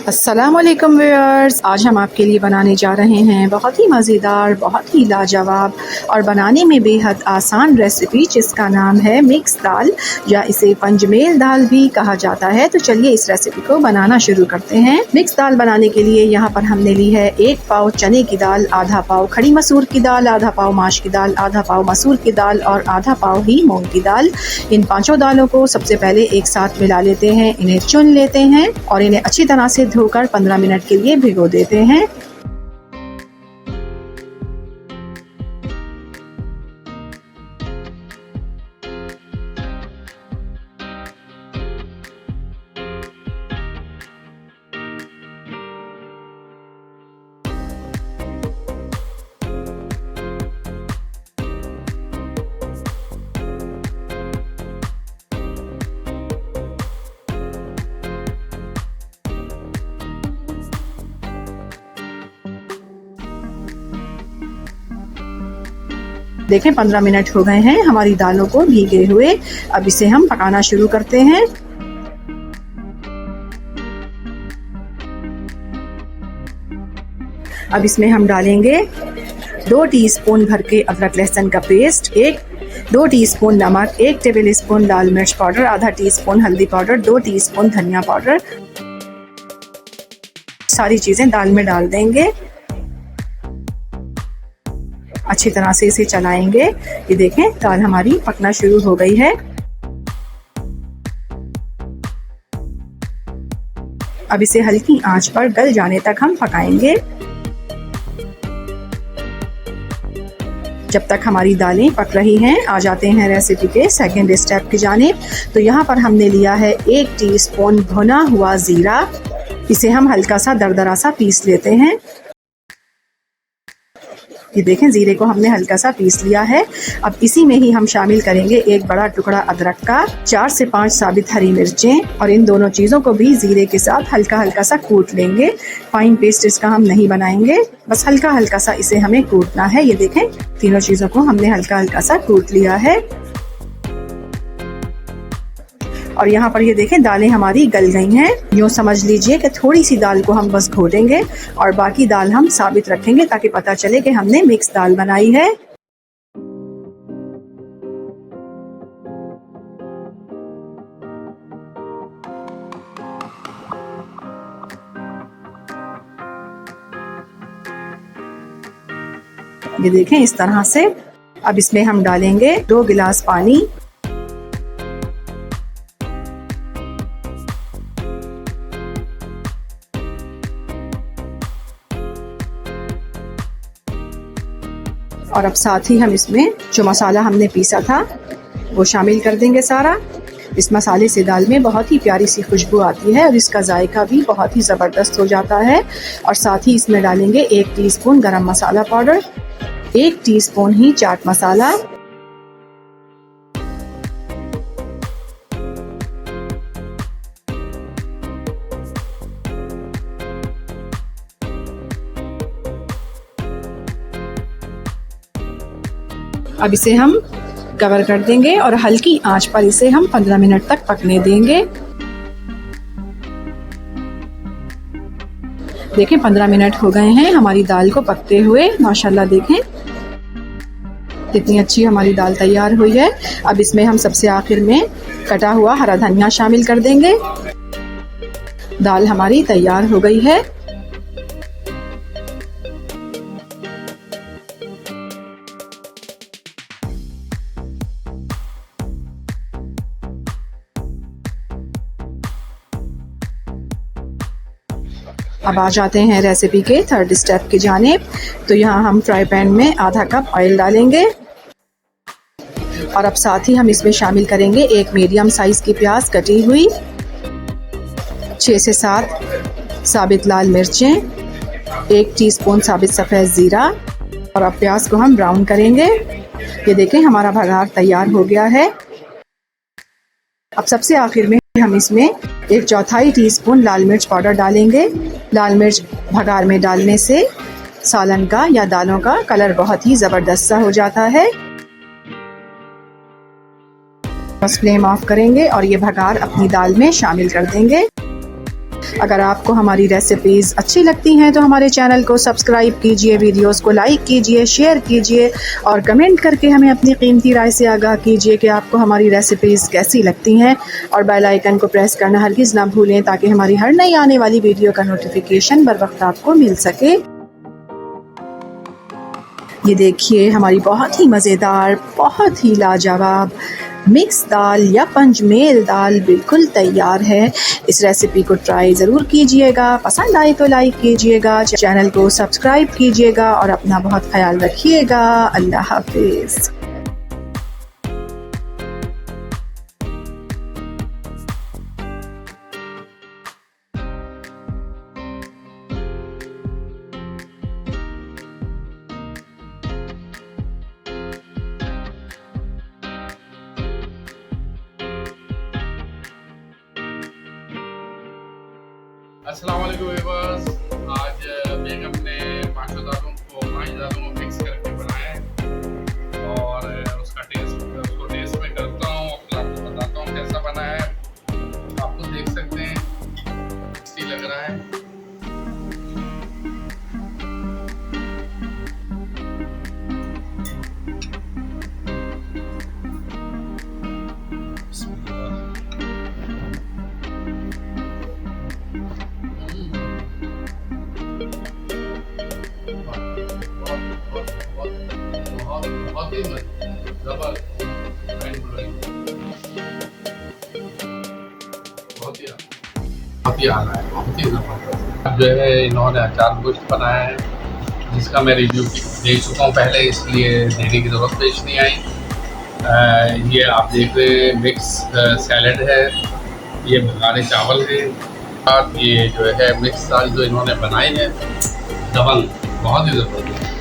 अस्सलामुअलैकुम व्यूअर्स, आज हम आपके लिए बनाने जा रहे हैं बहुत ही मज़ेदार, बहुत ही लाजवाब और बनाने में बेहद आसान रेसिपी जिसका नाम है मिक्स दाल या इसे पंजमेल दाल भी कहा जाता है। तो चलिए इस रेसिपी को बनाना शुरू करते हैं। मिक्स दाल बनाने के लिए यहाँ पर हमने ली है 1 पाव चने की दाल, आधा पाव खड़ी मसूर की दाल, आधा पाव माश की दाल, आधा पाव मसूर की दाल और आधा पाव ही मूंग की दाल। इन पाँचों दालों को सबसे पहले एक साथ मिला लेते हैं, इन्हें चुन लेते हैं और इन्हें अच्छी तरह से धोकर 15 मिनट के लिए भिगो देते हैं। देखें 15 मिनट हो गए हैं हमारी दालों को भीगे हुए। अब इसे हम पकाना शुरू करते हैं। अब इसमें हम डालेंगे 2 टीस्पून भर के अदरक लहसुन का पेस्ट, 2 टीस्पून नमक, 1 टेबल स्पून लाल मिर्च पाउडर, आधा टीस्पून हल्दी पाउडर, 2 टीस्पून धनिया पाउडर। सारी चीज़ें दाल में डाल देंगे, अच्छी तरह से इसे चलाएंगे। ये देखें दाल हमारी पकना शुरू हो गई है। अब इसे हल्की आंच पर गल जाने तक हम पकाएंगे। जब तक हमारी दालें पक रही हैं, आ जाते हैं रेसिपी के सेकंड स्टेप की जानिब। तो यहाँ पर हमने लिया है 1 टीस्पून भुना हुआ जीरा। इसे हम हल्का सा दरदरा सा पीस लेते हैं। ये देखें जीरे को हमने हल्का सा पीस लिया है। अब इसी में ही हम शामिल करेंगे 1 बड़ा टुकड़ा अदरक का, 4 से 5 साबित हरी मिर्चें और इन दोनों चीज़ों को भी जीरे के साथ हल्का हल्का सा कूट लेंगे। फाइन पेस्ट इसका हम नहीं बनाएंगे, बस हल्का हल्का सा इसे हमें कूटना है। ये देखें तीनों चीज़ों को हमने हल्का हल्का सा कूट लिया है। और यहाँ पर ये देखें दालें हमारी गल गई हैं। यूँ समझ लीजिए कि थोड़ी सी दाल को हम बस घोटेंगे और बाकी दाल हम साबित रखेंगे ताकि पता चले कि हमने मिक्स दाल बनाई है। ये देखें इस तरह से। अब इसमें हम डालेंगे 2 गिलास पानी। और अब साथ ही हम इसमें जो मसाला हमने पीसा था वो शामिल कर देंगे सारा। इस मसाले से दाल में बहुत ही प्यारी सी खुशबू आती है और इसका जायका भी बहुत ही ज़बरदस्त हो जाता है। और साथ ही इसमें डालेंगे 1 टीस्पून गरम मसाला पाउडर, 1 टीस्पून ही चाट मसाला, अब इसे हम कवर कर देंगे और हल्की आंच पर इसे हम 15 मिनट तक पकने देंगे। देखें 15 मिनट हो गए हैं हमारी दाल को पकते हुए। माशाल्लाह देखें कितनी अच्छी हमारी दाल तैयार हुई है। अब इसमें हम सबसे आखिर में कटा हुआ हरा धनिया शामिल कर देंगे। दाल हमारी तैयार हो गई है। अब आ जाते हैं रेसिपी के थर्ड स्टेप की जानिब। तो यहाँ हम फ्राई पैन में आधा कप ऑयल डालेंगे और अब साथ ही हम इसमें शामिल करेंगे 1 मीडियम साइज़ की प्याज कटी हुई, 6 से 7 साबित लाल मिर्चें, 1 टीस्पून साबित सफ़ेद ज़ीरा और अब प्याज को हम ब्राउन करेंगे। ये देखें हमारा भगार तैयार हो गया है। अब सबसे आखिर में हम इसमें 1/4 टीस्पून लाल मिर्च पाउडर डालेंगे। लाल मिर्च भगार में डालने से सालन का या दालों का कलर बहुत ही ज़बरदस्त सा हो जाता है। बस फ्लेम ऑफ करेंगे और ये भगार अपनी दाल में शामिल कर देंगे। अगर आपको हमारी रेसिपीज़ अच्छी लगती हैं तो हमारे चैनल को सब्सक्राइब कीजिए, वीडियोस को लाइक कीजिए, शेयर कीजिए और कमेंट करके हमें अपनी कीमती राय से आगाह कीजिए कि आपको हमारी रेसिपीज़ कैसी लगती हैं। और बेल आइकन को प्रेस करना हरगिज़ ना भूलें ताकि हमारी हर नई आने वाली वीडियो का नोटिफिकेशन बर वक्त आपको मिल सके। ये देखिए हमारी बहुत ही मज़ेदार, बहुत ही लाजवाब मिक्स दाल या पंचमेल दाल बिल्कुल तैयार है। इस रेसिपी को ट्राई ज़रूर कीजिएगा, पसंद आए तो लाइक कीजिएगा, चैनल को सब्सक्राइब कीजिएगा और अपना बहुत ख्याल रखिएगा। अल्लाह हाफिज़। अस्सलाम वालेकुम व्यूअर्स। आज बेगम ने पाँचों दालों को 5 दालों को मिक्स करके बनाया है और उसको टेस्ट में करता हूँ और आपको बताता हूँ कैसा बना है। आपको देख सकते हैं टेस्टी लग रहा है। बहुत ही जबरदस्त, बहुत ही आ रहा है, बहुत ही जबरदस्त। अब जो है इन्होंने अचार गोश्त बनाया है जिसका मैं रिव्यू दे चुका हूँ पहले, इसलिए देने की ज़रूरत पेश नहीं आई। ये आप देख रहे हैं मिक्स सैलड है, ये बघारे चावल है और ये जो है मिक्स दाल जो इन्होंने बनाई है दबंग, बहुत ही ज़बरदस्त।